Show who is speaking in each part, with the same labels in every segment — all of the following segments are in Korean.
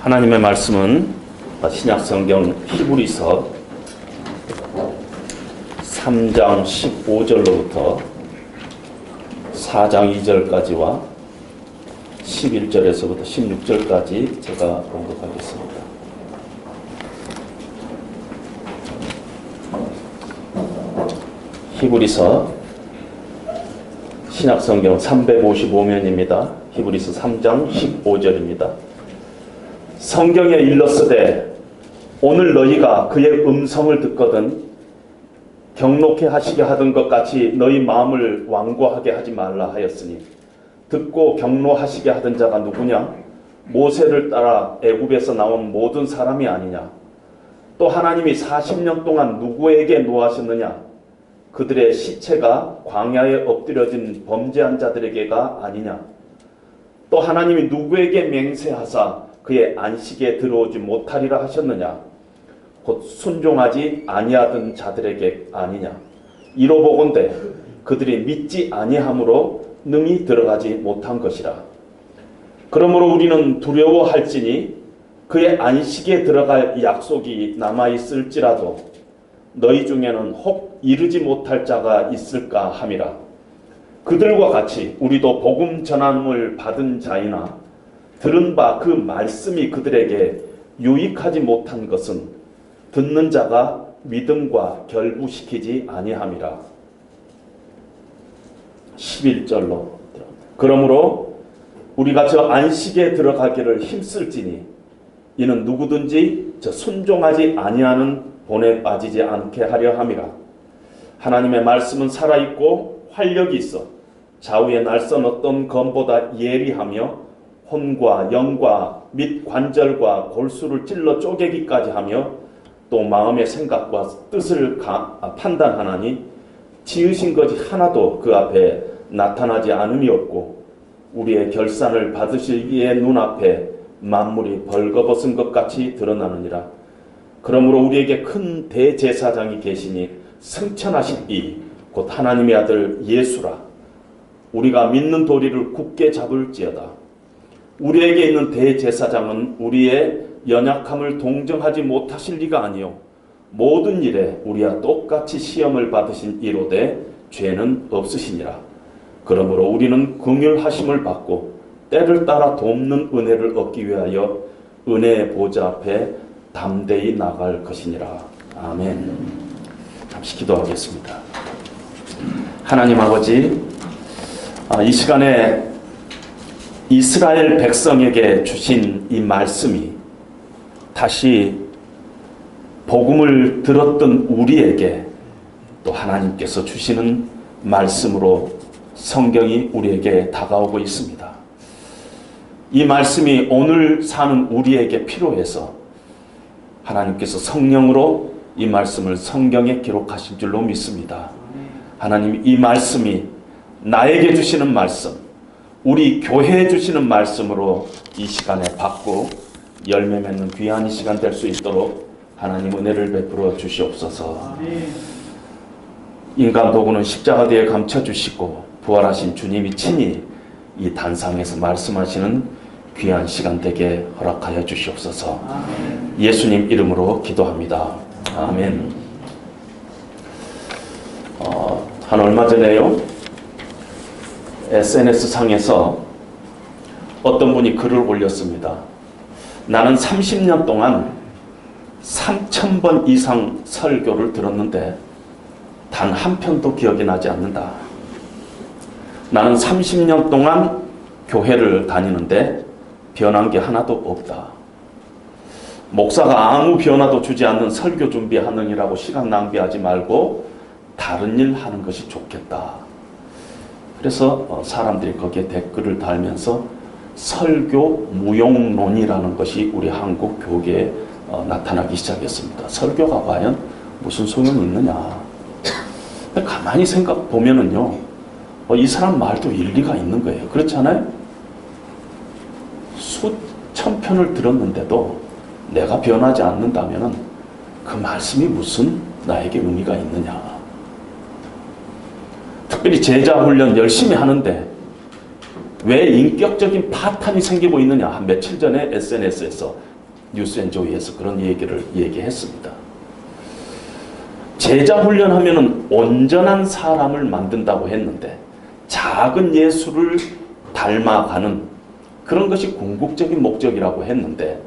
Speaker 1: 하나님의 말씀은 신약성경 히브리서 3장 15절로부터 4장 2절까지와 11절에서부터 16절까지 제가 공독하겠습니다. 히브리서 신약성경 355면입니다. 히브리서 3장 15절입니다. 성경에 일렀으되 오늘 너희가 그의 음성을 듣거든 경록해 하시게 하던 것 같이 너희 마음을 완고하게 하지 말라 하였으니 듣고 경로하시게 하던 자가 누구냐? 모세를 따라 애굽에서 나온 모든 사람이 아니냐? 또 하나님이 40년 동안 누구에게 노하셨느냐? 그들의 시체가 광야에 엎드려진 범죄한 자들에게가 아니냐? 또 하나님이 누구에게 맹세하사 그의 안식에 들어오지 못하리라 하셨느냐? 곧 순종하지 아니하던 자들에게 아니냐? 이로 보건대 그들이 믿지 아니함으로 능히 들어가지 못한 것이라. 그러므로 우리는 두려워할지니 그의 안식에 들어갈 약속이 남아있을지라도 너희 중에는 혹 이르지 못할 자가 있을까 함이라. 그들과 같이 우리도 복음 전함을 받은 자이나 들은 바 그 말씀이 그들에게 유익하지 못한 것은 듣는 자가 믿음과 결부시키지 아니함이라. 11절로 그러므로 우리가 저 안식에 들어가기를 힘쓸지니 이는 누구든지 저 순종하지 아니하는 본에 빠지지 않게 하려 함이라. 하나님의 말씀은 살아있고 활력이 있어 좌우의 날선 어떤 검보다 예리하며 혼과 영과 및 관절과 골수를 찔러 쪼개기까지 하며 또 마음의 생각과 뜻을 판단하나니 지으신 것이 하나도 그 앞에 나타나지 않음이 없고 우리의 결산을 받으시기에 눈앞에 만물이 벌거벗은 것 같이 드러나느니라. 그러므로 우리에게 큰 대제사장이 계시니 승천하신 이 곧 하나님의 아들 예수라. 우리가 믿는 도리를 굳게 잡을지어다. 우리에게 있는 대제사장은 우리의 연약함을 동정하지 못하실 리가 아니요 모든 일에 우리와 똑같이 시험을 받으신 이로되 죄는 없으시니라. 그러므로 우리는 긍휼하심을 받고 때를 따라 돕는 은혜를 얻기 위하여 은혜의 보좌 앞에 담대히 나갈 것이니라. 아멘. 잠시 기도하겠습니다. 하나님 아버지, 이 시간에 이스라엘 백성에게 주신 이 말씀이 다시 복음을 들었던 우리에게 또 하나님께서 주시는 말씀으로 성경이 우리에게 다가오고 있습니다. 이 말씀이 오늘 사는 우리에게 필요해서 하나님께서 성령으로 이 말씀을 성경에 기록하신 줄로 믿습니다. 하나님, 이 말씀이 나에게 주시는 말씀, 우리 교회에 주시는 말씀으로 이 시간에 받고 열매 맺는 귀한 시간 될 수 있도록 하나님 은혜를 베풀어 주시옵소서. 인간 도구는 십자가 뒤에 감춰주시고 부활하신 주님이 친히 이 단상에서 말씀하시는 귀한 시간 되게 허락하여 주시옵소서. 예수님 이름으로 기도합니다. 아멘. 한 얼마 전에요, SNS 상에서 어떤 분이 글을 올렸습니다. 나는 30년 동안 3,000번 이상 설교를 들었는데 단 한 편도 기억이 나지 않는다. 나는 30년 동안 교회를 다니는데 변한 게 하나도 없다. 목사가 아무 변화도 주지 않는 설교 준비하느니라고 시간 낭비하지 말고 다른 일 하는 것이 좋겠다. 그래서 사람들이 거기에 댓글을 달면서 설교 무용론이라는 것이 우리 한국 교계에 나타나기 시작했습니다. 설교가 과연 무슨 소용이 있느냐. 가만히 생각 보면은요, 이 사람 말도 일리가 있는 거예요. 그렇지 않아요? 수천 편을 들었는데도 내가 변하지 않는다면은 그 말씀이 무슨 나에게 의미가 있느냐. 특별히 제자 훈련 열심히 하는데 왜 인격적인 파탄이 생기고 있느냐. 한 며칠 전에 SNS에서 뉴스앤조이에서 그런 얘기를 얘기했습니다. 제자 훈련하면은 온전한 사람을 만든다고 했는데 작은 예수를 닮아가는 그런 것이 궁극적인 목적이라고 했는데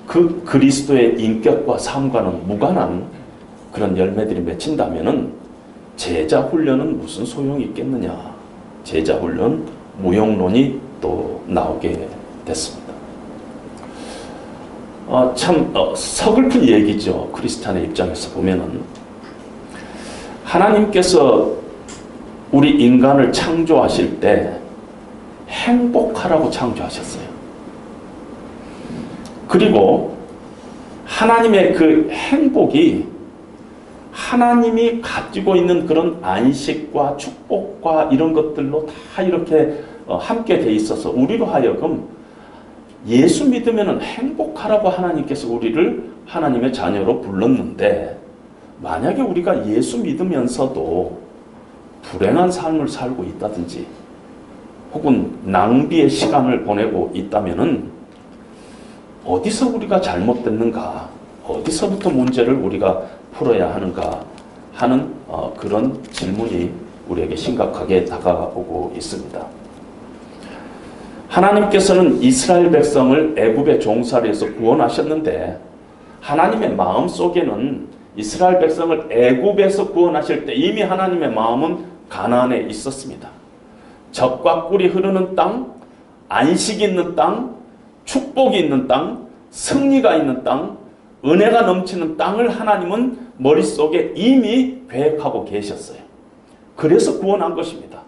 Speaker 1: 그 그리스도의 인격과 삶과는 무관한 그런 열매들이 맺힌다면은 제자 훈련은 무슨 소용이 있겠느냐. 제자 훈련 무용론이 또 나오게 됐습니다. 참 서글픈 얘기죠. 크리스찬의 입장에서 보면은 하나님께서 우리 인간을 창조하실 때 행복하라고 창조하셨어요. 그리고 하나님의 그 행복이 하나님이 가지고 있는 그런 안식과 축복과 이런 것들로 다 이렇게 함께 돼 있어서 우리로 하여금 예수 믿으면 행복하라고 하나님께서 우리를 하나님의 자녀로 불렀는데 만약에 우리가 예수 믿으면서도 불행한 삶을 살고 있다든지 혹은 낭비의 시간을 보내고 있다면은 어디서 우리가 잘못됐는가, 어디서부터 문제를 우리가 풀어야 하는가 하는 그런 질문이 우리에게 심각하게 다가오고 있습니다. 하나님께서는 이스라엘 백성을 애굽의 종살이에서 구원하셨는데 하나님의 마음 속에는 이스라엘 백성을 애굽에서 구원하실 때 이미 하나님의 마음은 가나안에 있었습니다. 젖과 꿀이 흐르는 땅, 안식이 있는 땅, 축복이 있는 땅, 승리가 있는 땅, 은혜가 넘치는 땅을 하나님은 머릿속에 이미 계획하고 계셨어요. 그래서 구원한 것입니다.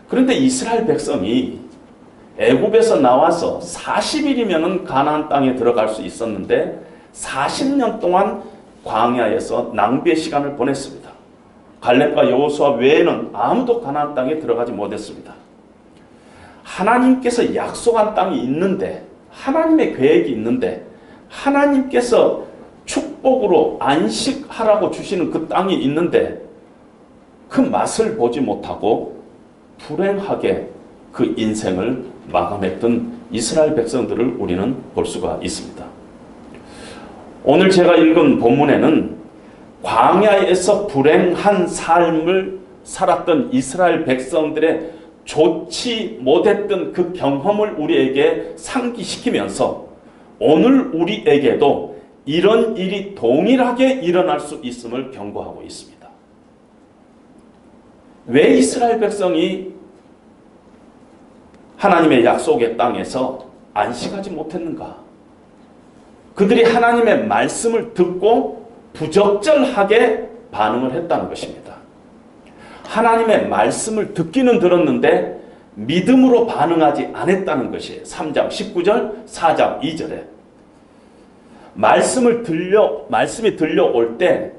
Speaker 1: 그런데 이스라엘 백성이 애굽에서 나와서 40일이면 가나안 땅에 들어갈 수 있었는데 40년 동안 광야에서 낭비의 시간을 보냈습니다. 갈렙과 여호수아 외에는 아무도 가나안 땅에 들어가지 못했습니다. 하나님께서 약속한 땅이 있는데 하나님의 계획이 있는데 하나님께서 축복으로 안식하라고 주시는 그 땅이 있는데 그 맛을 보지 못하고 불행하게 그 인생을 마감했던 이스라엘 백성들을 우리는 볼 수가 있습니다. 오늘 제가 읽은 본문에는 광야에서 불행한 삶을 살았던 이스라엘 백성들의 좋지 못했던 그 경험을 우리에게 상기시키면서 오늘 우리에게도 이런 일이 동일하게 일어날 수 있음을 경고하고 있습니다. 왜 이스라엘 백성이 하나님의 약속의 땅에서 안식하지 못했는가? 그들이 하나님의 말씀을 듣고 부적절하게 반응을 했다는 것입니다. 하나님의 말씀을 듣기는 들었는데 믿음으로 반응하지 않았다는 것이에요. 3장 19절, 4장 2절에 말씀이 들려올 때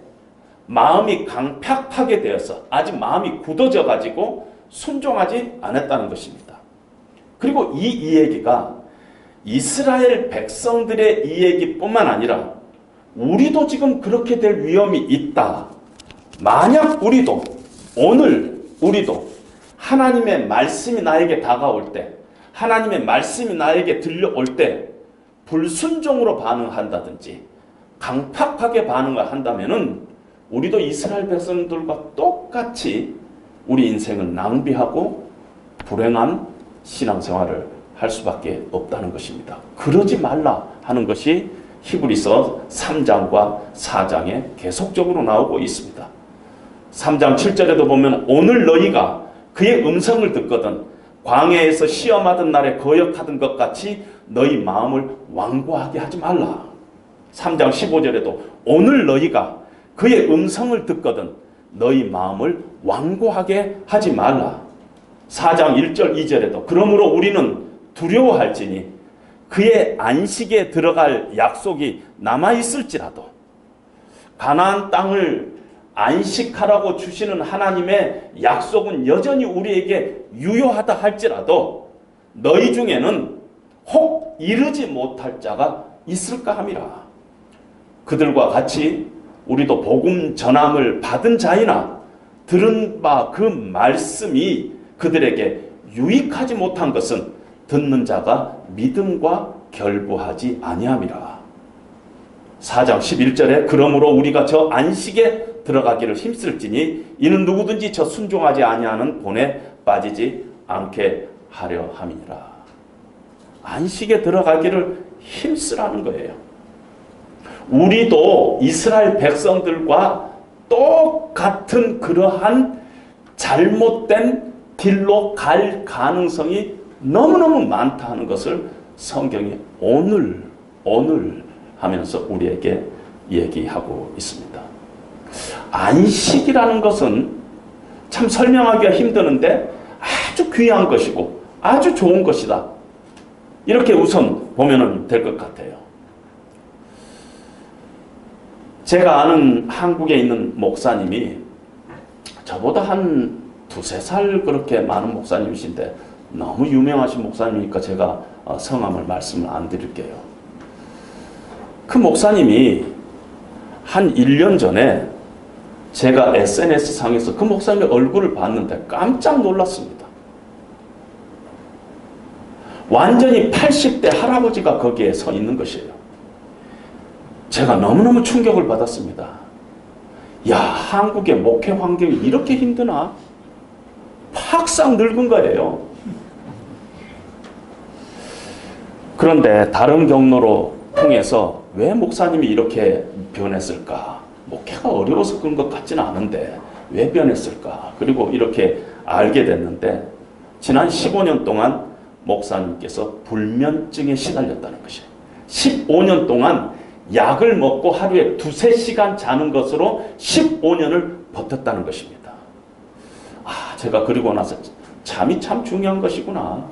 Speaker 1: 마음이 강팍하게 되어서 아직 마음이 굳어져 가지고 순종하지 않았다는 것입니다. 그리고 이 이야기가 이스라엘 백성들의 이야기뿐만 아니라 우리도 지금 그렇게 될 위험이 있다. 만약 우리도 오늘 우리도 하나님의 말씀이 나에게 다가올 때 하나님의 말씀이 나에게 들려올 때 불순종으로 반응한다든지 강팍하게 반응을 한다면은 우리도 이스라엘 백성들과 똑같이 우리 인생을 낭비하고 불행한 신앙생활을 할 수밖에 없다는 것입니다. 그러지 말라 하는 것이 히브리서 3장과 4장에 계속적으로 나오고 있습니다. 3장 7절에도 보면 오늘 너희가 그의 음성을 듣거든 광야에서 시험하던 날에 거역하던 것 같이 너희 마음을 완고하게 하지 말라. 3장 15절에도 오늘 너희가 그의 음성을 듣거든 너희 마음을 완고하게 하지 말라. 4장 1절 2절에도 그러므로 우리는 두려워할지니 그의 안식에 들어갈 약속이 남아있을지라도 가나안 땅을 안식하라고 주시는 하나님의 약속은 여전히 우리에게 유효하다 할지라도 너희 중에는 혹 이르지 못할 자가 있을까 함이라. 그들과 같이 우리도 복음 전함을 받은 자이나 들은 바 그 말씀이 그들에게 유익하지 못한 것은 듣는 자가 믿음과 결부하지 아니함이라. 4장 11절에 그러므로 우리가 저 안식에 들어가기를 힘쓸지니 이는 누구든지 저 순종하지 아니하는 본에 빠지지 않게 하려 함이니라. 안식에 들어가기를 힘쓰라는 거예요. 우리도 이스라엘 백성들과 똑같은 그러한 잘못된 길로 갈 가능성이 너무너무 많다 하는 것을 성경이 오늘 하면서 우리에게 얘기하고 있습니다. 안식이라는 것은 참 설명하기가 힘드는데 아주 귀한 것이고 아주 좋은 것이다. 이렇게 우선 보면 될 것 같아요. 제가 아는 한국에 있는 목사님이 저보다 한 두세 살 그렇게 많은 목사님이신데 너무 유명하신 목사님이니까 제가 성함을 말씀을 안 드릴게요. 그 목사님이 한 1년 전에 제가 SNS상에서 그 목사님의 얼굴을 봤는데 깜짝 놀랐습니다. 완전히 80대 할아버지가 거기에 서 있는 것이에요. 제가 너무너무 충격을 받았습니다. 야, 한국의 목회 환경이 이렇게 힘드나? 팍상 늙은 거예요. 그런데 다른 경로로 통해서 왜 목사님이 이렇게 변했을까? 목회가 어려워서 그런 것 같지는 않은데 왜 변했을까? 그리고 이렇게 알게 됐는데 지난 15년 동안 목사님께서 불면증에 시달렸다는 것이에요. 15년 동안 약을 먹고 하루에 2-3시간 자는 것으로 15년을 버텼다는 것입니다. 제가 그리고 나서 잠이 참 중요한 것이구나.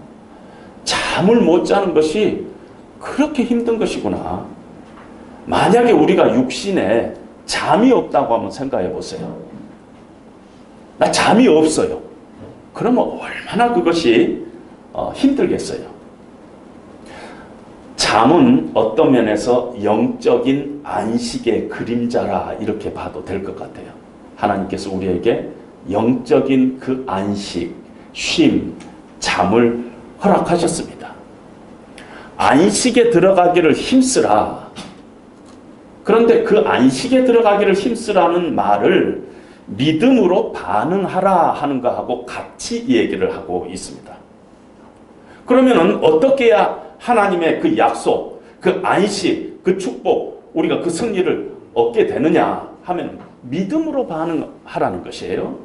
Speaker 1: 잠을 못 자는 것이 그렇게 힘든 것이구나. 만약에 우리가 육신에 잠이 없다고 한번 생각해 보세요. 나 잠이 없어요. 그러면 얼마나 그것이 힘들겠어요. 잠은 어떤 면에서 영적인 안식의 그림자라 이렇게 봐도 될 것 같아요. 하나님께서 우리에게 영적인 그 안식, 쉼, 잠을 허락하셨습니다. 안식에 들어가기를 힘쓰라. 그런데 그 안식에 들어가기를 힘쓰라는 말을 믿음으로 반응하라 하는 것하고 같이 얘기를 하고 있습니다. 그러면은 어떻게 해야 하나님의 그 약속, 그 안식, 그 축복, 우리가 그 승리를 얻게 되느냐 하면 믿음으로 반응하라는 것이에요.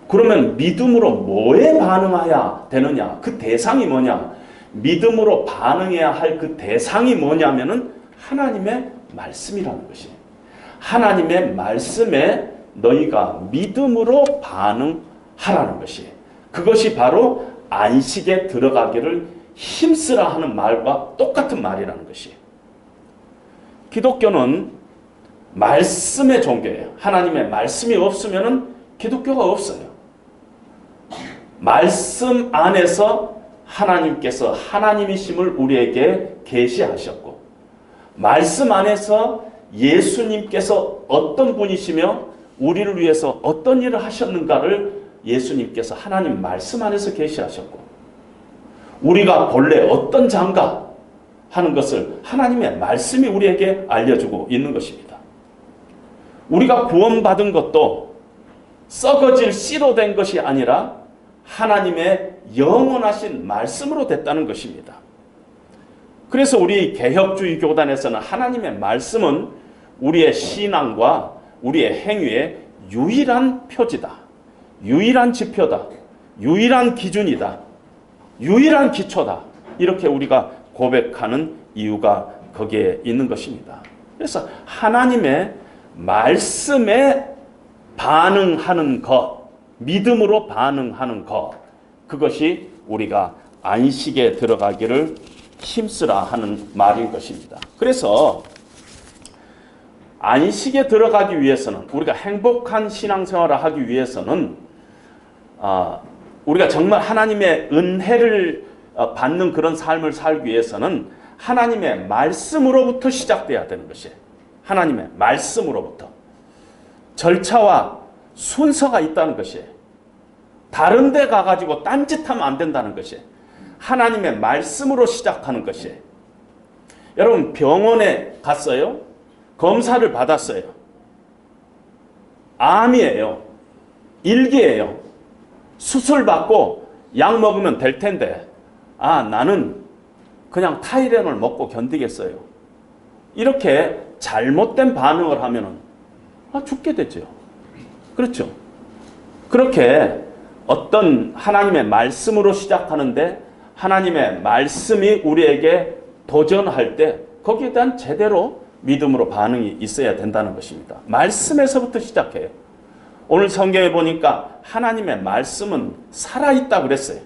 Speaker 1: 그러면 믿음으로 뭐에 반응해야 되느냐? 그 대상이 뭐냐? 믿음으로 반응해야 할 그 대상이 뭐냐면은 하나님의 말씀이라는 것이에요. 하나님의 말씀에 너희가 믿음으로 반응하라는 것이에요. 그것이 바로 안식에 들어가기를 힘쓰라 하는 말과 똑같은 말이라는 것이에요. 기독교는 말씀의 종교예요. 하나님의 말씀이 없으면 기독교가 없어요. 말씀 안에서 하나님께서 하나님이심을 우리에게 계시하셨고 말씀 안에서 예수님께서 어떤 분이시며 우리를 위해서 어떤 일을 하셨는가를 예수님께서 하나님 말씀 안에서 계시하셨고 우리가 본래 어떤 자인가 하는 것을 하나님의 말씀이 우리에게 알려주고 있는 것입니다. 우리가 구원받은 것도 썩어질 씨로 된 것이 아니라 하나님의 영원하신 말씀으로 됐다는 것입니다. 그래서 우리 개혁주의 교단에서는 하나님의 말씀은 우리의 신앙과 우리의 행위의 유일한 표지다. 유일한 지표다. 유일한 기준이다. 유일한 기초다. 이렇게 우리가 고백하는 이유가 거기에 있는 것입니다. 그래서 하나님의 말씀에 반응하는 것, 믿음으로 반응하는 것, 그것이 우리가 안식에 들어가기를 힘쓰라 하는 말인 것입니다. 그래서 안식에 들어가기 위해서는, 우리가 행복한 신앙생활을 하기 위해서는 우리가 정말 하나님의 은혜를 받는 그런 삶을 살기 위해서는 하나님의 말씀으로부터 시작돼야 되는 것이에요. 하나님의 말씀으로부터. 절차와 순서가 있다는 것이에요. 다른 데 가가지고 딴짓하면 안 된다는 것이에요. 하나님의 말씀으로 시작하는 것이에요. 여러분 병원에 갔어요. 검사를 받았어요. 암이에요. 일기예요. 수술 받고 약 먹으면 될 텐데 나는 그냥 타이레놀 먹고 견디겠어요. 이렇게 잘못된 반응을 하면은 죽게 되죠. 그렇죠. 그렇게 어떤 하나님의 말씀으로 시작하는데 하나님의 말씀이 우리에게 도전할 때 거기에 대한 제대로 믿음으로 반응이 있어야 된다는 것입니다. 말씀에서부터 시작해요. 오늘 성경에 보니까 하나님의 말씀은 살아있다 그랬어요.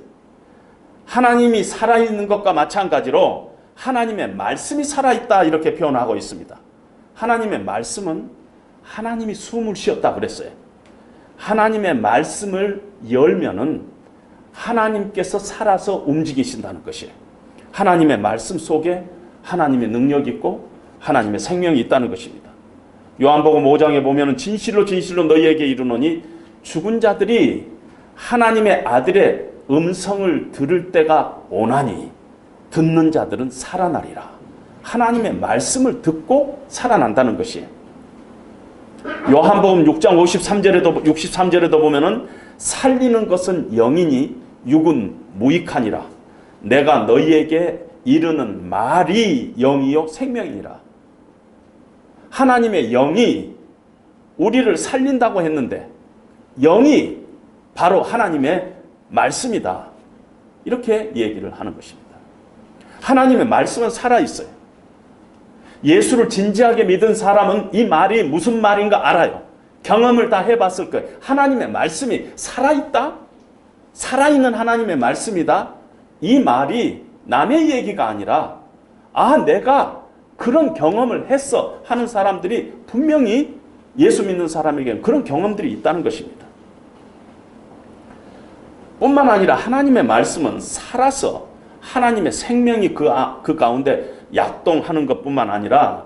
Speaker 1: 하나님이 살아있는 것과 마찬가지로 하나님의 말씀이 살아있다 이렇게 표현하고 있습니다. 하나님의 말씀은 하나님이 숨을 쉬었다 그랬어요. 하나님의 말씀을 열면은 하나님께서 살아서 움직이신다는 것이에요. 하나님의 말씀 속에 하나님의 능력이 있고 하나님의 생명이 있다는 것입니다. 요한복음 5장에 보면은 진실로 진실로 너희에게 이르노니 죽은 자들이 하나님의 아들의 음성을 들을 때가 오나니 듣는 자들은 살아나리라. 하나님의 말씀을 듣고 살아난다는 것이에요. 요한복음 6장 63절에도 보면은 살리는 것은 영이니 육은 무익하니라. 내가 너희에게 이르는 말이 영이요 생명이니라. 하나님의 영이 우리를 살린다고 했는데 영이 바로 하나님의 말씀이다. 이렇게 얘기를 하는 것입니다. 하나님의 말씀은 살아있어요. 예수를 진지하게 믿은 사람은 이 말이 무슨 말인가 알아요. 경험을 다 해봤을 거예요. 하나님의 말씀이 살아있다? 살아있는 하나님의 말씀이다? 이 말이 남의 얘기가 아니라 내가 그런 경험을 했어 하는 사람들이 분명히 예수 믿는 사람에게는 그런 경험들이 있다는 것입니다. 뿐만 아니라 하나님의 말씀은 살아서 하나님의 생명이 그 가운데 약동하는 것뿐만 아니라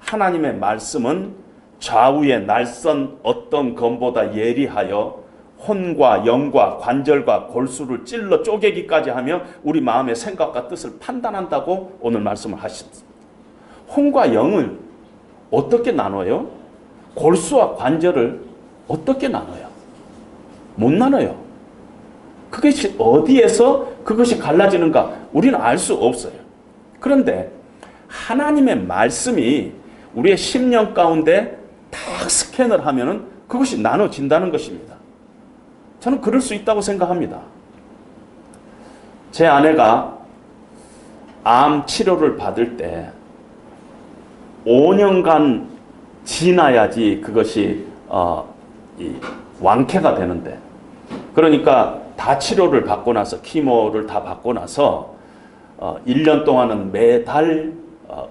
Speaker 1: 하나님의 말씀은 좌우에 날선 어떤 검보다 예리하여 혼과 영과 관절과 골수를 찔러 쪼개기까지 하며 우리 마음의 생각과 뜻을 판단한다고 오늘 말씀을 하셨습니다. 혼과 영을 어떻게 나눠요? 골수와 관절을 어떻게 나눠요? 못 나눠요. 그것이 어디에서 그것이 갈라지는가 우리는 알 수 없어요. 그런데 하나님의 말씀이 우리의 심령 가운데 딱 스캔을 하면은 그것이 나눠진다는 것입니다. 저는 그럴 수 있다고 생각합니다. 제 아내가 암 치료를 받을 때 5년간 지나야지 그것이 완쾌가 되는데, 그러니까 다 치료를 받고 나서 키모를 다 받고 나서 1년 동안은 매달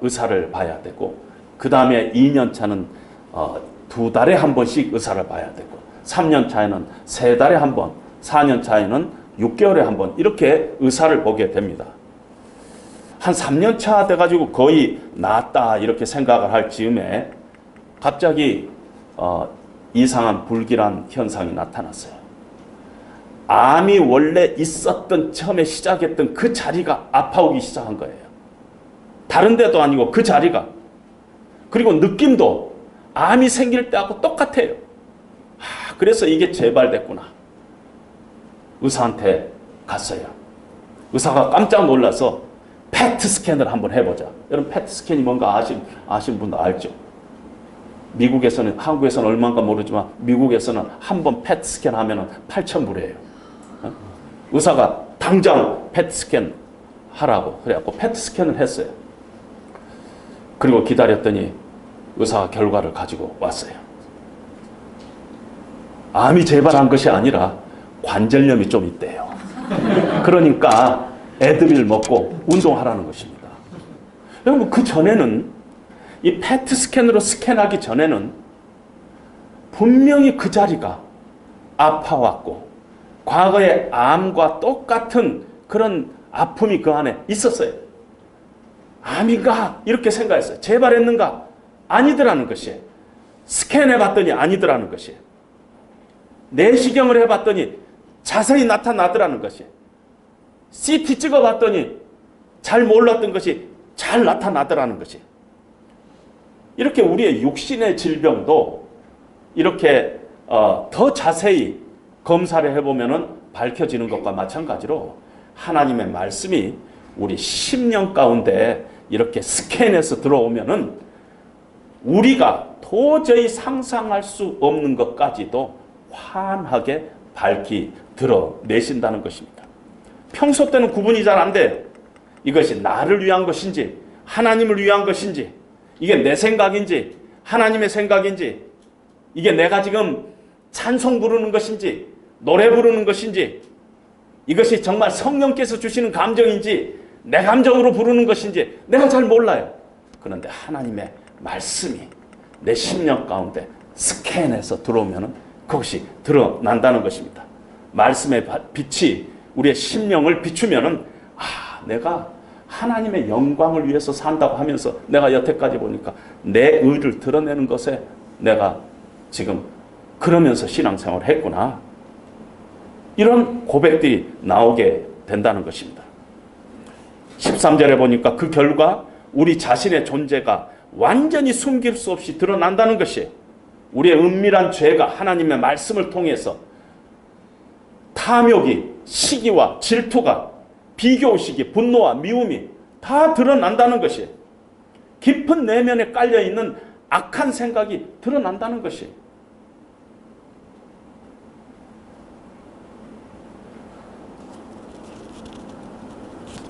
Speaker 1: 의사를 봐야 되고, 그 다음에 2년 차는 2달에 한 번씩 의사를 봐야 되고, 3년 차에는 3달에 한 번, 4년 차에는 6개월에 한 번 이렇게 의사를 보게 됩니다. 한 3년 차 돼가지고 거의 낫다 이렇게 생각을 할 즈음에 갑자기 이상한 불길한 현상이 나타났어요. 암이 원래 있었던 처음에 시작했던 그 자리가 아파오기 시작한 거예요. 다른 데도 아니고 그 자리가. 그리고 느낌도 암이 생길 때하고 똑같아요. 그래서 이게 재발됐구나. 의사한테 갔어요. 의사가 깜짝 놀라서 PET 스캔을 한번 해보자. 여러분 PET 스캔이 뭔가 아시는 분도 알죠? 미국에서는, 한국에서는 얼마인가 모르지만 미국에서는 한 번 PET 스캔 하면 8,000불이에요. 의사가 당장 PET 스캔 하라고 그래갖고 PET 스캔을 했어요. 그리고 기다렸더니 의사가 결과를 가지고 왔어요. 암이 재발한 것이 아니라 관절염이 좀 있대요. 그러니까 애드빌 먹고 운동하라는 것입니다. 여러분 그 전에는 이 PET 스캔으로 스캔하기 전에는 분명히 그 자리가 아파왔고 과거의 암과 똑같은 그런 아픔이 그 안에 있었어요. 암인가? 이렇게 생각했어요. 재발했는가? 아니더라는 것이에요. 스캔해봤더니 아니더라는 것이에요. 내시경을 해봤더니 자세히 나타나더라는 것이에요. CT 찍어봤더니 잘 몰랐던 것이 잘 나타나더라는 것이. 이렇게 우리의 육신의 질병도 이렇게 더 자세히 검사를 해보면 밝혀지는 것과 마찬가지로 하나님의 말씀이 우리 심령 가운데 이렇게 스캔해서 들어오면은 우리가 도저히 상상할 수 없는 것까지도 환하게 밝히 드러내신다는 것입니다. 평소 때는 구분이 잘 안 돼요. 이것이 나를 위한 것인지 하나님을 위한 것인지, 이게 내 생각인지 하나님의 생각인지, 이게 내가 지금 찬송 부르는 것인지 노래 부르는 것인지, 이것이 정말 성령께서 주시는 감정인지 내 감정으로 부르는 것인지 내가 잘 몰라요. 그런데 하나님의 말씀이 내 심령 가운데 스캔해서 들어오면 그것이 드러난다는 것입니다. 말씀의 빛이 우리의 심령을 비추면 내가 하나님의 영광을 위해서 산다고 하면서 내가 여태까지 보니까 내 의를 드러내는 것에 내가 지금 그러면서 신앙생활을 했구나. 이런 고백들이 나오게 된다는 것입니다. 13절에 보니까 그 결과 우리 자신의 존재가 완전히 숨길 수 없이 드러난다는 것이, 우리의 은밀한 죄가 하나님의 말씀을 통해서 탐욕이, 시기와 질투가, 비교의식이, 분노와 미움이 다 드러난다는 것이, 깊은 내면에 깔려있는 악한 생각이 드러난다는 것이,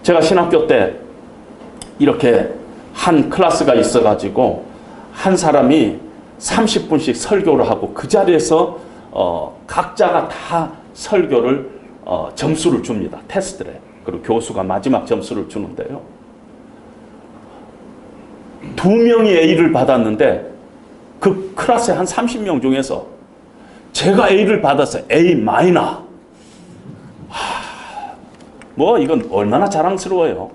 Speaker 1: 제가 신학교 때 이렇게 한 클래스가 있어가지고 한 사람이 30분씩 설교를 하고 그 자리에서 각자가 다 설교를 점수를 줍니다. 테스트를. 그리고 교수가 마지막 점수를 주는데요. 2명이 A를 받았는데 그 클래스의 한 30명 중에서 제가 A를 받았어요. A 마이너. 뭐 이건 얼마나 자랑스러워요.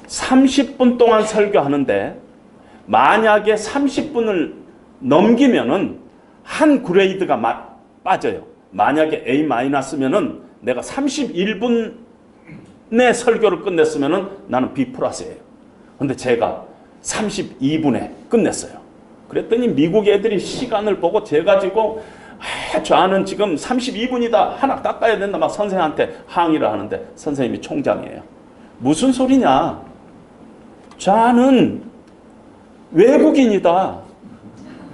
Speaker 1: 30분 동안 설교하는데 만약에 30분을 넘기면은 한 그레이드가 빠져요. 만약에 A-면은 내가 31분의 설교를 끝냈으면은 나는 B 플러스예요. 근데 제가 32분에 끝냈어요. 그랬더니 미국 애들이 시간을 보고 제 가지고 저는 지금 32분이다. 하나 닦아야 된다. 막 선생님한테 항의를 하는데 선생님이 총장이에요. 무슨 소리냐. 저는 외국인이다.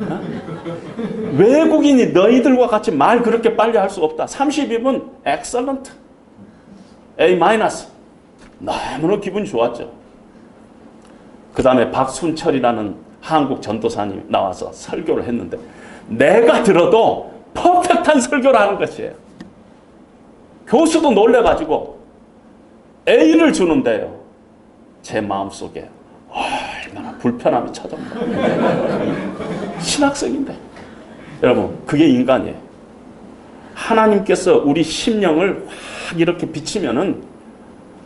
Speaker 1: 어? 외국인이 너희들과 같이 말 그렇게 빨리 할 수 없다. 32분 excellent. A-. 너무나 기분 좋았죠. 그 다음에 박순철이라는 한국 전도사님 나와서 설교를 했는데 내가 들어도 퍼펙트한 설교를 하는 것이에요. 교수도 놀래가지고 A를 주는데요. 제 마음속에 얼마나 불편함이 찾아온다. 신학생인데. 여러분, 그게 인간이에요. 하나님께서 우리 심령을 확 이렇게 비치면은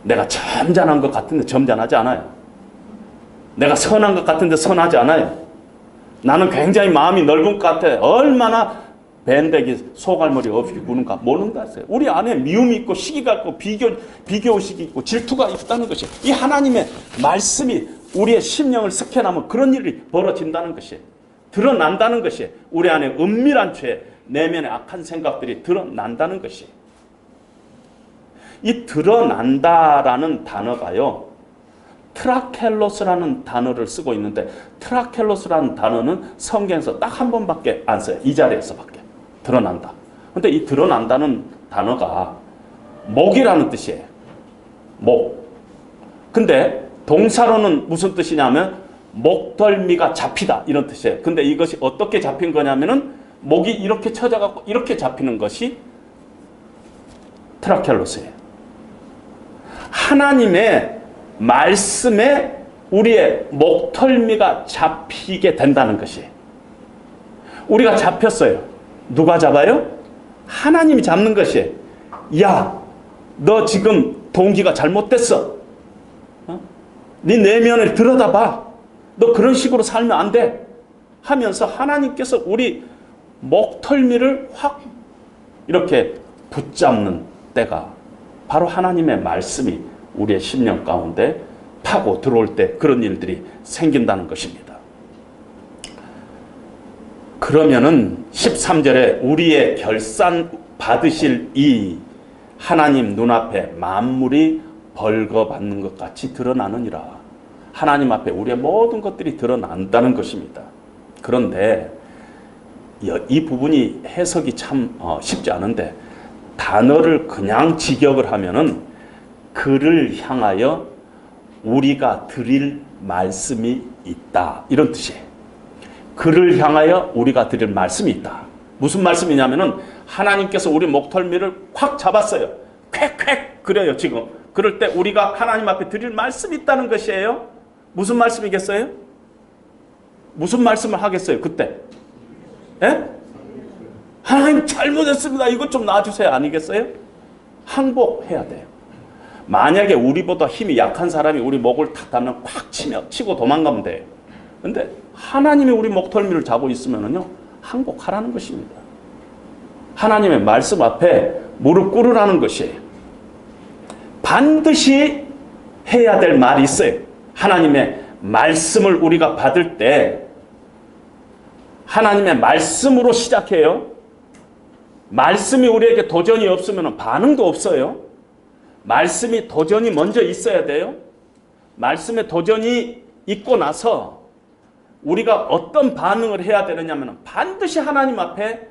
Speaker 1: 내가 점잖은 것 같은데 점잖하지 않아요. 내가 선한 것 같은데 선하지 않아요. 나는 굉장히 마음이 넓은 것 같아. 얼마나 밴댕이 소갈머리 없이 구는가 모른다 했어요. 우리 안에 미움이 있고 시기가 있고 비교의식이 있고 질투가 있다는 것이, 이 하나님의 말씀이 우리의 심령을 스캔하면 그런 일이 벌어진다는 것이, 드러난다는 것이, 우리 안에 은밀한 죄, 내면의 악한 생각들이 드러난다는 것이. 이 드러난다라는 단어가요, 트라켈로스라는 단어를 쓰고 있는데, 트라켈로스라는 단어는 성경에서 딱 한 번밖에 안 써요. 이 자리에서밖에. 드러난다. 근데 이 드러난다는 단어가 목이라는 뜻이에요. 목. 근데 동사로는 무슨 뜻이냐면 목덜미가 잡히다 이런 뜻이에요. 근데 이것이 어떻게 잡힌 거냐면은 목이 이렇게 쳐져갖고 이렇게 잡히는 것이 트라켈로스예요. 하나님의 말씀에 우리의 목덜미가 잡히게 된다는 것이에요. 우리가 잡혔어요. 누가 잡아요? 하나님이 잡는 것이에요. 야, 너 지금 동기가 잘못됐어. 네 내면을 들여다봐. 너 그런 식으로 살면 안 돼. 하면서 하나님께서 우리 목덜미를 확 이렇게 붙잡는 때가 바로 하나님의 말씀이 우리의 심령 가운데 파고 들어올 때 그런 일들이 생긴다는 것입니다. 그러면은 13절에 우리의 결산 받으실 이 하나님 눈앞에 만물이 벌거받는 것 같이 드러나느니라. 하나님 앞에 우리의 모든 것들이 드러난다는 것입니다. 그런데 이 부분이 해석이 참 쉽지 않은데, 단어를 그냥 직역을 하면은 그를 향하여 우리가 드릴 말씀이 있다, 이런 뜻이에요. 그를 향하여 우리가 드릴 말씀이 있다. 무슨 말씀이냐면은 하나님께서 우리 목덜미를 콱 잡았어요. 콱콱 그래요 지금. 그럴 때 우리가 하나님 앞에 드릴 말씀이 있다는 것이에요. 무슨 말씀이겠어요? 무슨 말씀을 하겠어요 그때? 예? 하나님 잘못했습니다, 이것 좀 놔주세요, 아니겠어요? 항복해야 돼요. 만약에 우리보다 힘이 약한 사람이 우리 목을 탁 닿으면 콱 치고 도망가면 돼요. 근데 하나님이 우리 목덜미를 잡고 있으면요, 항복하라는 것입니다. 하나님의 말씀 앞에 무릎 꿇으라는 것이에요. 반드시 해야 될 말이 있어요. 하나님의 말씀을 우리가 받을 때 하나님의 말씀으로 시작해요. 말씀이 우리에게 도전이 없으면 반응도 없어요. 말씀이 도전이 먼저 있어야 돼요. 말씀에 도전이 있고 나서 우리가 어떤 반응을 해야 되느냐면 반드시 하나님 앞에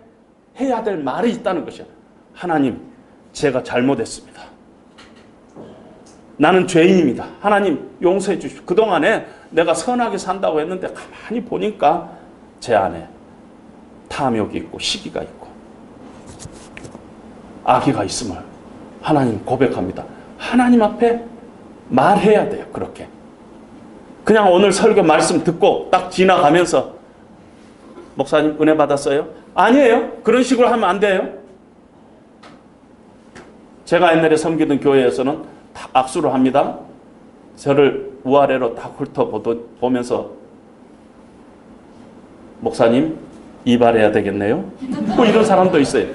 Speaker 1: 해야 될 말이 있다는 것이에요. 하나님, 제가 잘못했습니다. 나는 죄인입니다. 하나님 용서해 주십시오. 그동안에 내가 선하게 산다고 했는데 가만히 보니까 제 안에 탐욕이 있고 시기가 있고 악의가 있음을 하나님 고백합니다. 하나님 앞에 말해야 돼요. 그렇게. 그냥 오늘 설교 말씀 듣고 딱 지나가면서 목사님 은혜 받았어요? 아니에요. 그런 식으로 하면 안 돼요. 제가 옛날에 섬기던 교회에서는 다 악수를 합니다. 저를 우아래로 딱 훑어보면서 목사님 이발해야 되겠네요. 뭐 이런 사람도 있어요.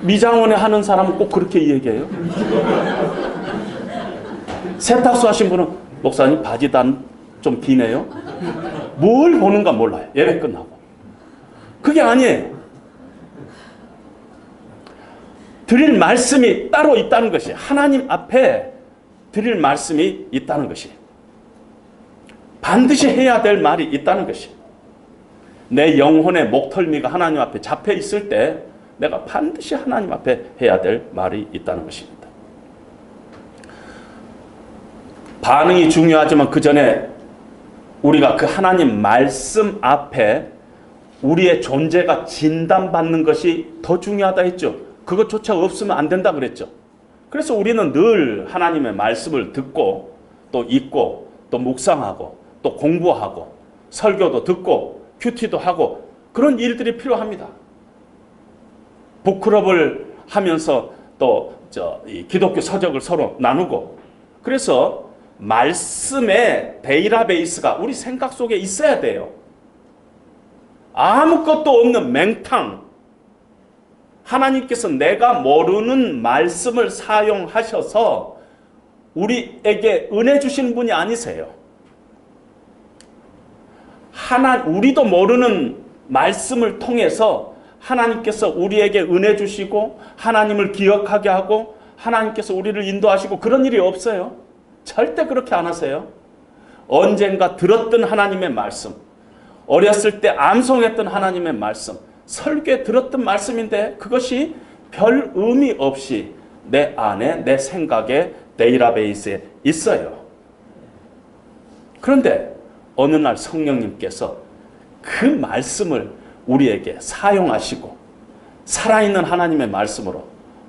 Speaker 1: 미장원에 하는 사람은 꼭 그렇게 얘기해요. 세탁소 하신 분은 목사님 바지단 좀 기네요. 뭘 보는가 몰라요. 예배 끝나고. 그게 아니에요. 드릴 말씀이 따로 있다는 것이, 하나님 앞에 드릴 말씀이 있다는 것이, 반드시 해야 될 말이 있다는 것이, 내 영혼의 목덜미가 하나님 앞에 잡혀 있을 때 내가 반드시 하나님 앞에 해야 될 말이 있다는 것입니다. 반응이 중요하지만 그 전에 우리가 그 하나님 말씀 앞에 우리의 존재가 진단받는 것이 더 중요하다 했죠. 그것조차 없으면 안 된다 그랬죠. 그래서 우리는 늘 하나님의 말씀을 듣고 또 읽고 또 묵상하고 또 공부하고 설교도 듣고 큐티도 하고 그런 일들이 필요합니다. 북클럽을 하면서 또 이 기독교 서적을 서로 나누고, 그래서 말씀의 데이터베이스가 우리 생각 속에 있어야 돼요. 아무것도 없는 맹탕, 하나님께서 내가 모르는 말씀을 사용하셔서 우리에게 은혜 주시는 분이 아니세요. 우리도 모르는 말씀을 통해서 하나님께서 우리에게 은혜 주시고 하나님을 기억하게 하고 하나님께서 우리를 인도하시고 그런 일이 없어요. 절대 그렇게 안 하세요. 언젠가 들었던 하나님의 말씀, 어렸을 때 암송했던 하나님의 말씀, 설교에 들었던 말씀인데 그것이 별 의미 없이 내 안에, 내 생각에, 데이터베이스에 있어요. 그런데 어느 날 성령님께서 그 말씀을 우리에게 사용하시고 살아있는 하나님의 말씀으로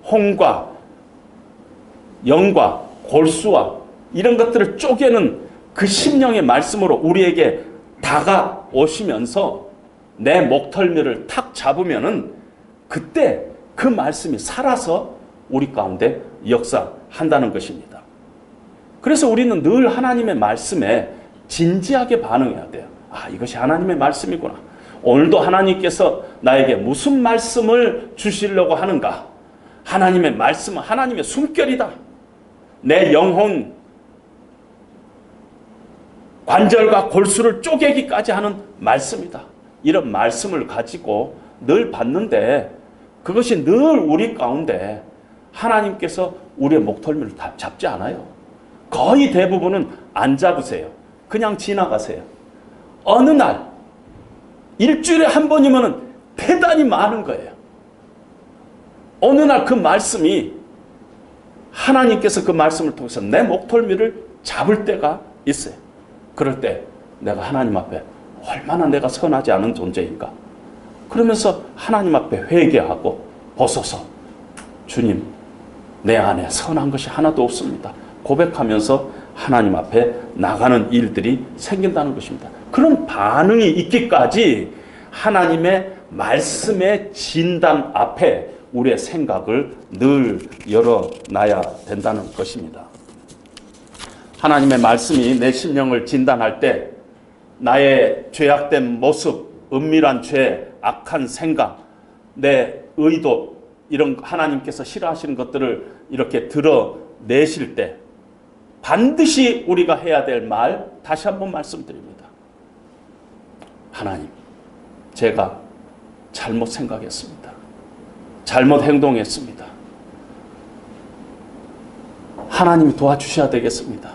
Speaker 1: 홍과 영과 골수와 이런 것들을 쪼개는 그 심령의 말씀으로 우리에게 다가오시면서 내 목덜미를 탁 잡으면은 그때 그 말씀이 살아서 우리 가운데 역사한다는 것입니다. 그래서 우리는 늘 하나님의 말씀에 진지하게 반응해야 돼요. 아, 이것이 하나님의 말씀이구나. 오늘도 하나님께서 나에게 무슨 말씀을 주시려고 하는가? 하나님의 말씀은 하나님의 숨결이다. 내 영혼 관절과 골수를 쪼개기까지 하는 말씀이다. 이런 말씀을 가지고 늘 받는데 그것이 늘 우리 가운데 하나님께서 우리의 목덜미를 잡지 않아요. 거의 대부분은 안 잡으세요. 그냥 지나가세요. 어느 날 일주일에 한 번이면 대단히 많은 거예요. 어느 날 그 말씀이 하나님께서 그 말씀을 통해서 내 목덜미를 잡을 때가 있어요. 그럴 때 내가 하나님 앞에 얼마나 내가 선하지 않은 존재인가. 그러면서 하나님 앞에 회개하고 벗어서 주님, 내 안에 선한 것이 하나도 없습니다. 고백하면서 하나님 앞에 나가는 일들이 생긴다는 것입니다. 그런 반응이 있기까지 하나님의 말씀의 진단 앞에 우리의 생각을 늘 열어놔야 된다는 것입니다. 하나님의 말씀이 내 심령을 진단할 때 나의 죄악된 모습, 은밀한 죄, 악한 생각, 내 의도, 이런 하나님께서 싫어하시는 것들을 이렇게 드러내실 때 반드시 우리가 해야 될 말 다시 한번 말씀드립니다. 하나님, 제가 잘못 생각했습니다. 잘못 행동했습니다. 하나님이 도와주셔야 되겠습니다.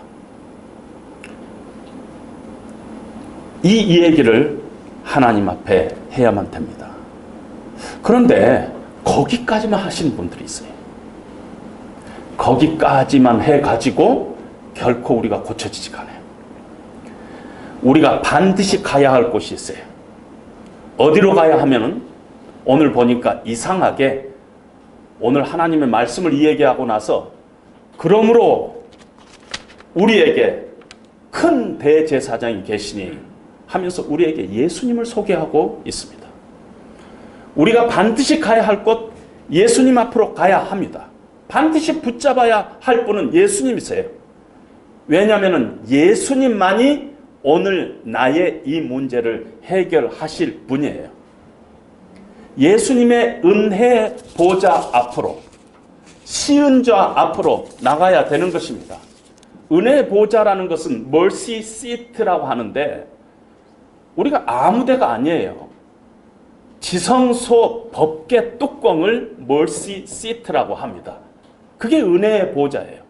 Speaker 1: 이 얘기를 하나님 앞에 해야만 됩니다. 그런데 거기까지만 하시는 분들이 있어요. 거기까지만 해가지고 결코 우리가 고쳐지지가 않아요. 우리가 반드시 가야 할 곳이 있어요. 어디로 가야 하면은 오늘 보니까 이상하게 오늘 하나님의 말씀을 이야기하고 나서 그러므로 우리에게 큰 대제사장이 계시니 하면서 우리에게 예수님을 소개하고 있습니다. 우리가 반드시 가야 할 곳 예수님 앞으로 가야 합니다. 반드시 붙잡아야 할 분은 예수님이세요. 왜냐하면 예수님만이 오늘 나의 이 문제를 해결하실 분이에요. 예수님의 은혜 보좌 앞으로, 시은좌 앞으로 나가야 되는 것입니다. 은혜 보좌라는 것은 mercy seat라고 하는데 우리가 아무 데가 아니에요. 지성소 법궤 뚜껑을 mercy seat라고 합니다. 그게 은혜의 보좌예요.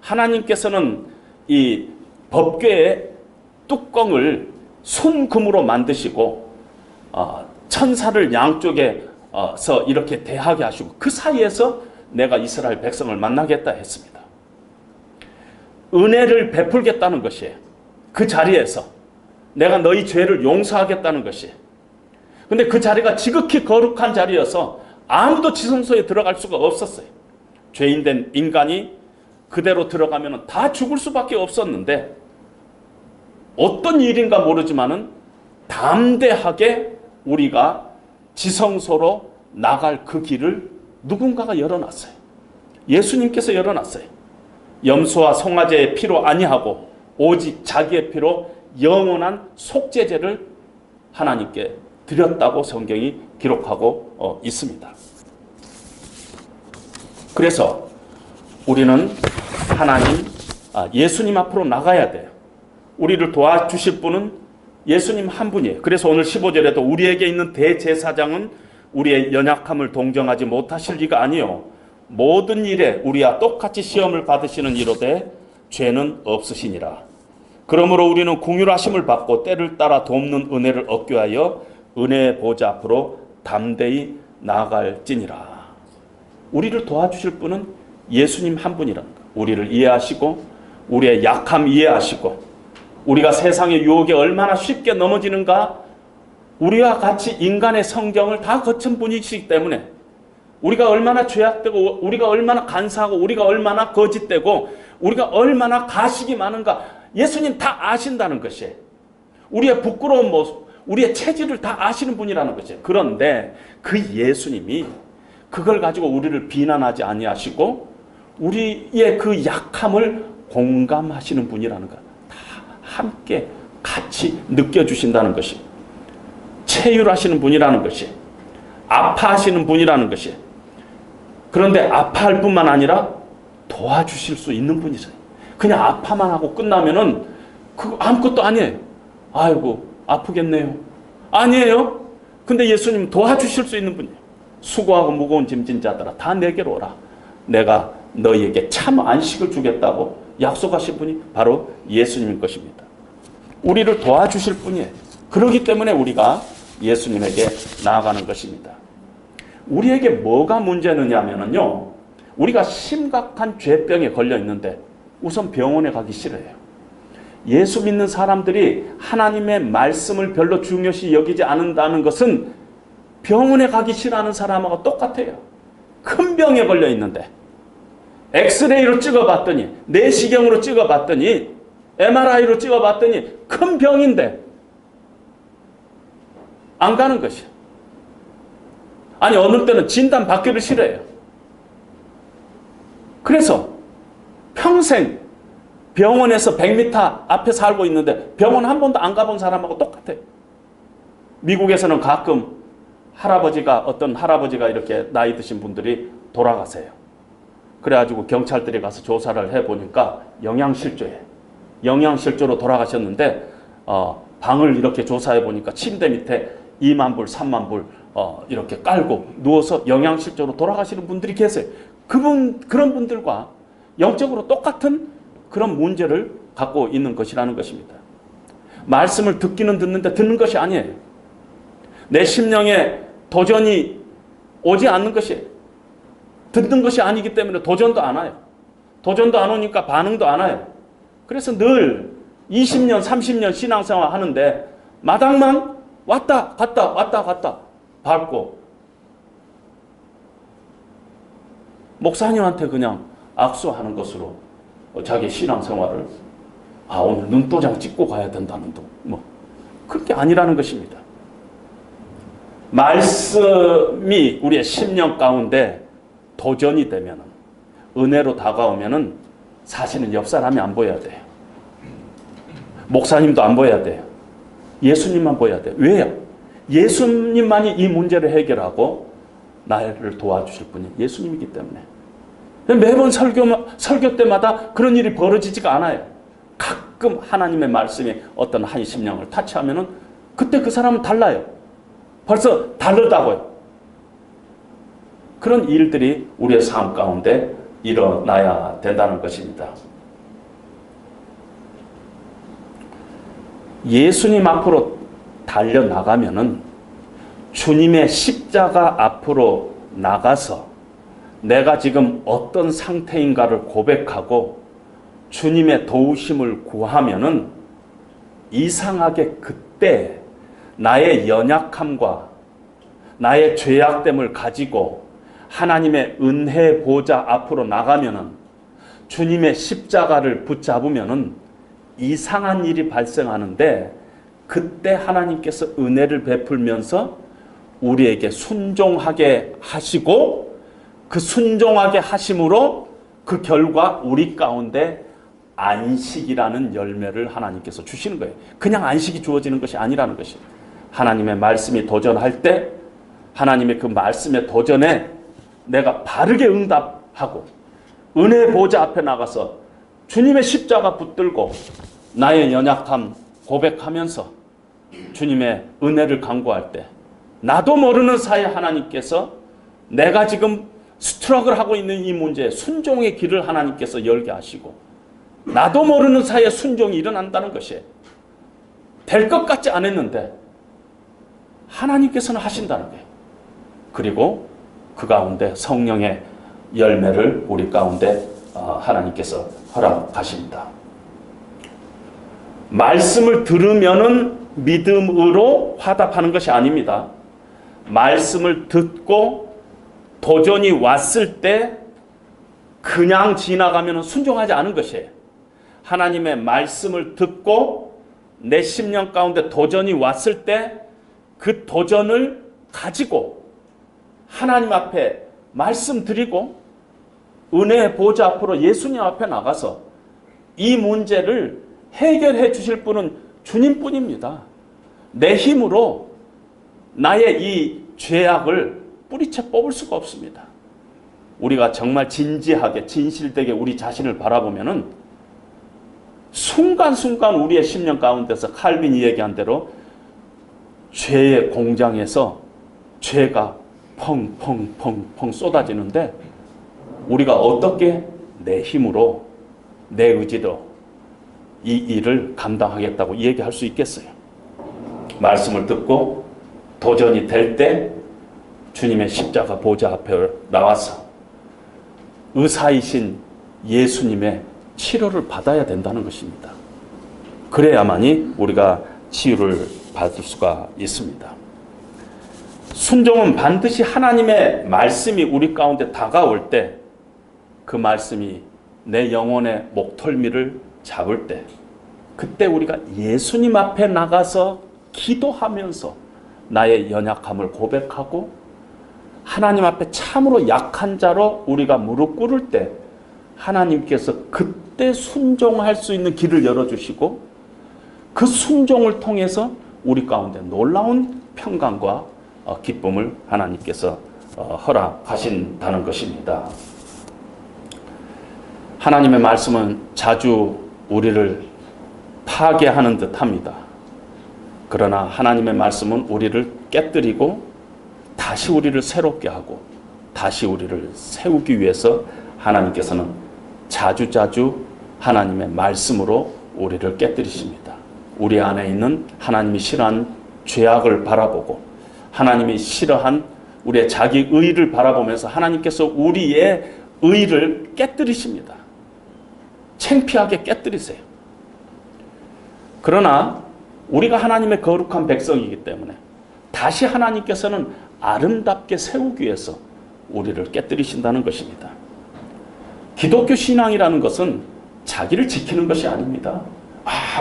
Speaker 1: 하나님께서는 이 법궤의 뚜껑을 순금으로 만드시고 천사를 양쪽에서 이렇게 대하게 하시고 그 사이에서 내가 이스라엘 백성을 만나겠다 했습니다. 은혜를 베풀겠다는 것이에요. 그 자리에서 내가 너희 죄를 용서하겠다는 것이에요. 근데 그 자리가 지극히 거룩한 자리여서 아무도 지성소에 들어갈 수가 없었어요. 죄인된 인간이 그대로 들어가면 다 죽을 수밖에 없었는데 어떤 일인가 모르지만은 담대하게 우리가 지성소로 나갈 그 길을 누군가가 열어놨어요. 예수님께서 열어놨어요. 염소와 송아지의 피로 아니하고 오직 자기의 피로 영원한 속죄제를 하나님께 드렸다고 성경이 기록하고 있습니다. 그래서 우리는 예수님 앞으로 나가야 돼요. 우리를 도와주실 분은 예수님 한 분이에요. 그래서 오늘 15절에도 우리에게 있는 대제사장은 우리의 연약함을 동정하지 못하실 리가 아니요 모든 일에 우리와 똑같이 시험을 받으시는 이로되 죄는 없으시니라. 그러므로 우리는 긍휼하심을 받고 때를 따라 돕는 은혜를 얻기 위하여 은혜의 보좌 앞으로 담대히 나아갈지니라. 우리를 도와주실 분은 예수님 한 분이랍니다. 우리를 이해하시고 우리의 약함 이해하시고 우리가 세상의 유혹에 얼마나 쉽게 넘어지는가 우리와 같이 인간의 성경을 다 거친 분이시기 때문에 우리가 얼마나 죄악되고 우리가 얼마나 간사하고 우리가 얼마나 거짓되고 우리가 얼마나 가식이 많은가 예수님 다 아신다는 것이에요. 우리의 부끄러운 모습, 우리의 체질을 다 아시는 분이라는 것이에요. 그런데 그 예수님이 그걸 가지고 우리를 비난하지 아니하시고 우리의 그 약함을 공감하시는 분이라는 것. 다 함께 같이 느껴주신다는 것이 체휼하시는 분이라는 것이 아파하시는 분이라는 것이 그런데 아파할 뿐만 아니라 도와주실 수 있는 분이세요. 그냥 아파만 하고 끝나면은 그거 아무것도 아니에요. 아이고 아프겠네요. 아니에요. 근데 예수님 도와주실 수 있는 분이에요. 수고하고 무거운 짐진 자들아 다 내게로 오라. 내가 너희에게 참 안식을 주겠다고 약속하신 분이 바로 예수님인 것입니다. 우리를 도와주실 분이에요. 그렇기 때문에 우리가 예수님에게 나아가는 것입니다. 우리에게 뭐가 문제느냐면요, 우리가 심각한 죄병에 걸려 있는데 우선 병원에 가기 싫어해요. 예수 믿는 사람들이 하나님의 말씀을 별로 중요시 여기지 않는다는 것은 병원에 가기 싫어하는 사람하고 똑같아요. 큰 병에 걸려 있는데 엑스레이로 찍어봤더니, 내시경으로 찍어봤더니, MRI로 찍어봤더니 큰 병인데 안 가는 것이에요. 아니 어느 때는 진단 받기를 싫어해요. 그래서 평생 병원에서 100m 앞에 살고 있는데 병원 한 번도 안 가본 사람하고 똑같아요. 미국에서는 가끔 어떤 할아버지가 이렇게 나이 드신 분들이 돌아가세요. 그래가지고 경찰들이 가서 조사를 해보니까 영양실조로 돌아가셨는데 방을 이렇게 조사해보니까 침대 밑에 2만 불, 3만 불 이렇게 깔고 누워서 영양실조로 돌아가시는 분들이 계세요. 그런 분들과 영적으로 똑같은 그런 문제를 갖고 있는 것이라는 것입니다. 말씀을 듣기는 듣는데 듣는 것이 아니에요. 내 심령에 도전이 오지 않는 것이에요. 듣는 것이 아니기 때문에 도전도 안 와요. 도전도 안 오니까 반응도 안 와요. 그래서 늘 20년, 30년 신앙생활 하는데 마당만 왔다 갔다 밟고 목사님한테 그냥 악수하는 것으로 자기 신앙생활을 오늘 눈도장 찍고 가야 된다는 그게 아니라는 것입니다. 말씀이 우리의 심령 가운데 도전이 되면, 은혜로 다가오면 사실은 옆 사람이 안 보여야 돼요. 목사님도 안 보여야 돼요. 예수님만 보여야 돼요. 왜요? 예수님만이 이 문제를 해결하고 나를 도와주실 분이 예수님이기 때문에. 매번 설교 때마다 그런 일이 벌어지지가 않아요. 가끔 하나님의 말씀이 어떤 한 심령을 타치하면은 그때 그 사람은 달라요. 벌써 다르다고요. 그런 일들이 우리의 삶 가운데 일어나야 된다는 것입니다. 예수님 앞으로 달려나가면은 주님의 십자가 앞으로 나가서 내가 지금 어떤 상태인가를 고백하고 주님의 도우심을 구하면은 이상하게 그때 나의 연약함과 나의 죄악됨을 가지고 하나님의 은혜 보좌 앞으로 나가면은 주님의 십자가를 붙잡으면은 이상한 일이 발생하는데, 그때 하나님께서 은혜를 베풀면서 우리에게 순종하게 하시고, 그 순종하게 하심으로 그 결과 우리 가운데 안식이라는 열매를 하나님께서 주시는 거예요. 그냥 안식이 주어지는 것이 아니라는 것이, 하나님의 말씀이 도전할 때 하나님의 그 말씀의 도전에 내가 바르게 응답하고 은혜 보좌 앞에 나가서 주님의 십자가 붙들고 나의 연약함 고백하면서 주님의 은혜를 간구할 때, 나도 모르는 사이에 하나님께서 내가 지금 스트럭을 하고 있는 이 문제에 순종의 길을 하나님께서 열게 하시고, 나도 모르는 사이에 순종이 일어난다는 것이 될 것 같지 않았는데 하나님께서는 하신다는 거예요. 그리고 그 가운데 성령의 열매를 우리 가운데 하나님께서 허락하십니다. 말씀을 들으면은 믿음으로 화답하는 것이 아닙니다. 말씀을 듣고 도전이 왔을 때 그냥 지나가면 순종하지 않은 것이에요. 하나님의 말씀을 듣고 내 심령 가운데 도전이 왔을 때 그 도전을 가지고 하나님 앞에 말씀드리고 은혜의 보좌 앞으로 예수님 앞에 나가서 이 문제를 해결해 주실 분은 주님뿐입니다. 내 힘으로 나의 이 죄악을 뿌리채 뽑을 수가 없습니다. 우리가 정말 진지하게 진실되게 우리 자신을 바라보면은 순간순간 우리의 심령 가운데서 칼빈이 얘기한 대로 죄의 공장에서 죄가 펑펑펑펑 쏟아지는데 우리가 어떻게 내 힘으로 내 의지로 이 일을 감당하겠다고 얘기할 수 있겠어요? 말씀을 듣고 도전이 될 때 주님의 십자가 보좌 앞에 나와서 의사이신 예수님의 치료를 받아야 된다는 것입니다. 그래야만이 우리가 치유를 받을 수가 있습니다. 순종은 반드시 하나님의 말씀이 우리 가운데 다가올 때 그 말씀이 내 영혼의 목덜미를 잡을 때 그때 우리가 예수님 앞에 나가서 기도하면서 나의 연약함을 고백하고 하나님 앞에 참으로 약한 자로 우리가 무릎 꿇을 때 하나님께서 그때 순종할 수 있는 길을 열어주시고 그 순종을 통해서 우리 가운데 놀라운 평강과 기쁨을 하나님께서 허락하신다는 것입니다. 하나님의 말씀은 자주 우리를 파괴하는 듯 합니다. 그러나 하나님의 말씀은 우리를 깨뜨리고 다시 우리를 새롭게 하고 다시 우리를 세우기 위해서 하나님께서는 자주자주 하나님의 말씀으로 우리를 깨뜨리십니다. 우리 안에 있는 하나님이 싫어하는 죄악을 바라보고 하나님이 싫어한 우리의 자기 의를 바라보면서 하나님께서 우리의 의를 깨뜨리십니다. 창피하게 깨뜨리세요. 그러나 우리가 하나님의 거룩한 백성이기 때문에 다시 하나님께서는 아름답게 세우기 위해서 우리를 깨뜨리신다는 것입니다. 기독교 신앙이라는 것은 자기를 지키는 것이 아닙니다.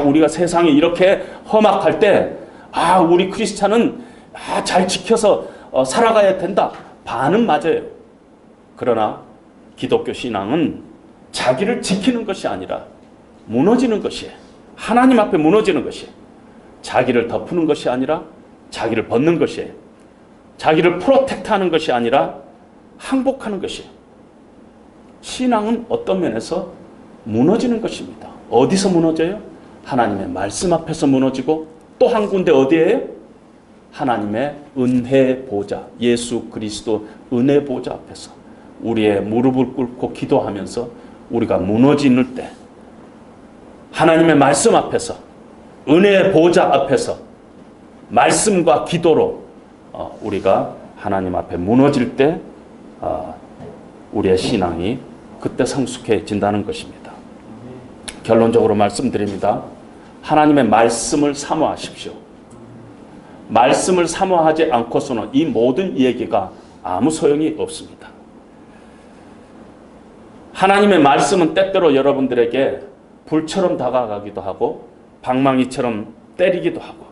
Speaker 1: 우리가 세상에 이렇게 험악할 때 우리 크리스찬은 잘 지켜서 살아가야 된다. 반은 맞아요. 그러나 기독교 신앙은 자기를 지키는 것이 아니라 무너지는 것이에요. 하나님 앞에 무너지는 것이에요. 자기를 덮는 것이 아니라 자기를 벗는 것이에요. 자기를 프로텍트하는 것이 아니라 항복하는 것이에요. 신앙은 어떤 면에서 무너지는 것입니다. 어디서 무너져요? 하나님의 말씀 앞에서 무너지고 또 한 군데 어디에요? 하나님의 은혜 보좌, 예수 그리스도 은혜 보좌 앞에서 우리의 무릎을 꿇고 기도하면서 우리가 무너지는 때 하나님의 말씀 앞에서 은혜의 보좌 앞에서 말씀과 기도로 우리가 하나님 앞에 무너질 때 우리의 신앙이 그때 성숙해진다는 것입니다. 결론적으로 말씀드립니다. 하나님의 말씀을 사모하십시오. 말씀을 사모하지 않고서는 이 모든 얘기가 아무 소용이 없습니다. 하나님의 말씀은 때때로 여러분들에게 불처럼 다가가기도 하고 방망이처럼 때리기도 하고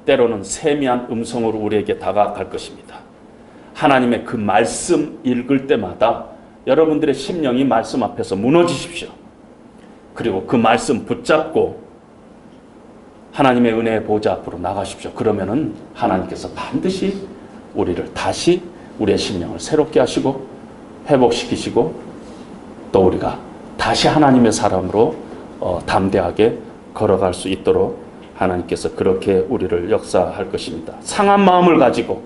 Speaker 1: 때로는 세미한 음성으로 우리에게 다가갈 것입니다. 하나님의 그 말씀 읽을 때마다 여러분들의 심령이 말씀 앞에서 무너지십시오. 그리고 그 말씀 붙잡고 하나님의 은혜의 보좌 앞으로 나가십시오. 그러면은 하나님께서 반드시 우리를 다시 우리의 심령을 새롭게 하시고 회복시키시고 또 우리가 다시 하나님의 사람으로 담대하게 걸어갈 수 있도록 하나님께서 그렇게 우리를 역사할 것입니다. 상한 마음을 가지고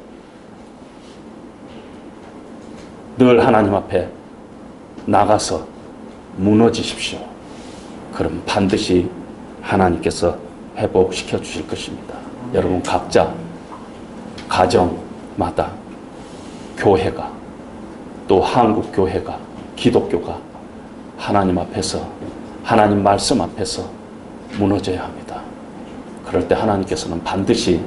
Speaker 1: 늘 하나님 앞에 나가서 무너지십시오. 그럼 반드시 하나님께서 회복시켜 주실 것입니다. 여러분 각자 가정마다 교회가 또 한국 교회가 기독교가 하나님 앞에서 하나님 말씀 앞에서 무너져야 합니다. 그럴 때 하나님께서는 반드시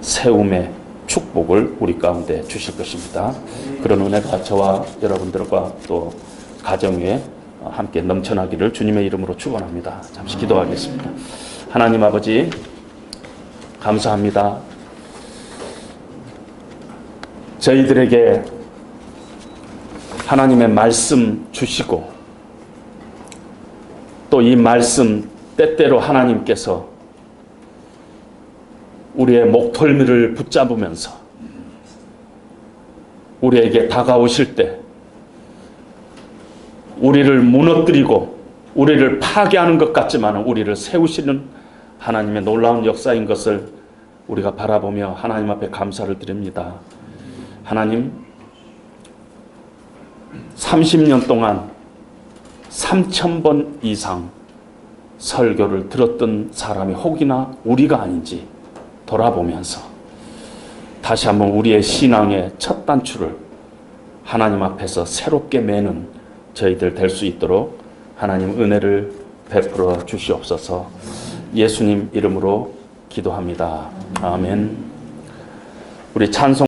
Speaker 1: 세움의 축복을 우리 가운데 주실 것입니다. 그런 은혜가 저와 여러분들과 또 가정 위에 함께 넘쳐나기를 주님의 이름으로 축원합니다. 잠시 기도하겠습니다. 하나님 아버지 감사합니다. 저희들에게 하나님의 말씀 주시고 또 이 말씀 때때로 하나님께서 우리의 목덜미를 붙잡으면서 우리에게 다가오실 때 우리를 무너뜨리고 우리를 파괴하는 것 같지만 우리를 세우시는 하나님의 놀라운 역사인 것을 우리가 바라보며 하나님 앞에 감사를 드립니다. 하나님, 30년 동안 3,000번 이상 설교를 들었던 사람이 혹이나 우리가 아닌지 돌아보면서 다시 한번 우리의 신앙의 첫 단추를 하나님 앞에서 새롭게 매는 저희들 될 수 있도록 하나님 은혜를 베풀어 주시옵소서. 예수님 이름으로 기도합니다. 아멘. 우리 찬송